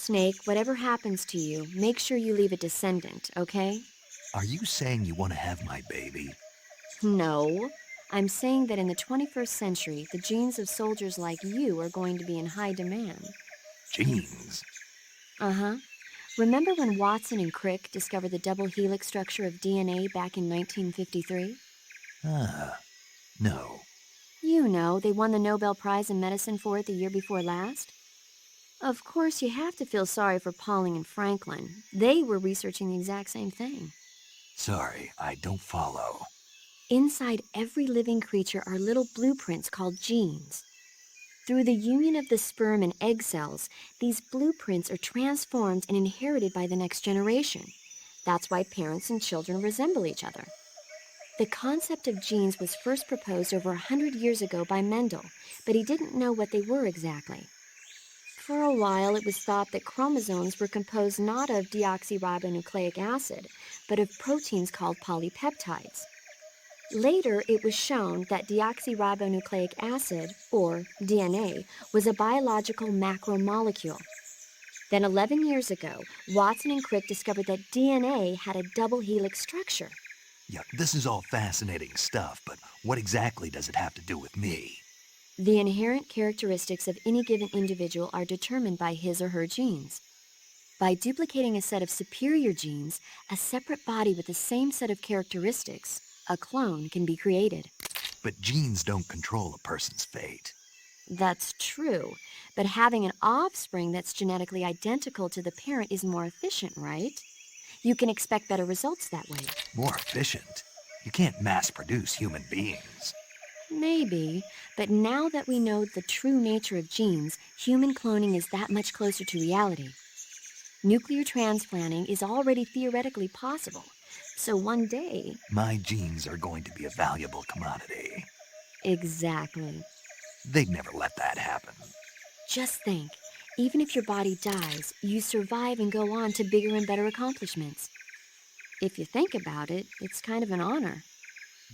Snake, whatever happens to you, make sure you leave a descendant, okay? Are you saying you want to have my baby? No. I'm saying that in the 21st century, the genes of soldiers like you are going to be in high demand. Genes? Uh-huh. Remember when Watson and Crick discovered the double helix structure of DNA back in 1953? Ah, no. You know, they won the Nobel Prize in Medicine for it the year before last. Of course, you have to feel sorry for Pauling and Franklin. They were researching the exact same thing. Sorry, I don't follow. Inside every living creature are little blueprints called genes. Through the union of the sperm and egg cells, these blueprints are transformed and inherited by the next generation. That's why parents and children resemble each other. The concept of genes was first proposed over 100 years ago by Mendel, but he didn't know what they were exactly. For a while, it was thought that chromosomes were composed not of deoxyribonucleic acid, but of proteins called polypeptides. Later, it was shown that deoxyribonucleic acid, or DNA, was a biological macromolecule. Then, 11 years ago, Watson and Crick discovered that DNA had a double helix structure. Yeah, this is all fascinating stuff, but what exactly does it have to do with me? The inherent characteristics of any given individual are determined by his or her genes. By duplicating a set of superior genes, a separate body with the same set of characteristics, a clone, can be created. But genes don't control a person's fate. That's true, but having an offspring that's genetically identical to the parent is more efficient, right? You can expect better results that way. More efficient. You can't mass produce human beings. Maybe, but now that we know the true nature of genes, human cloning is that much closer to reality. Nuclear transplanting is already theoretically possible, so one day. My genes are going to be a valuable commodity. Exactly. They'd never let that happen. Just think, even if your body dies, you survive and go on to bigger and better accomplishments. If you think about it, it's kind of an honor.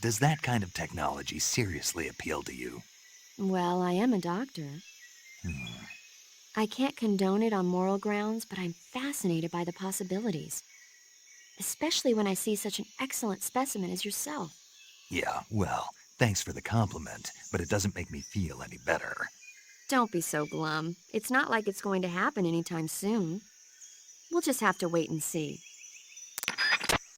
Does that kind of technology seriously appeal to you? Well, I am a doctor. Hmm. I can't condone it on moral grounds, but I'm fascinated by the possibilities, especially when I see such an excellent specimen as yourself. Yeah, well, thanks for the compliment, but it doesn't make me feel any better. Don't be so glum. It's not like it's going to happen anytime soon. We'll just have to wait and see.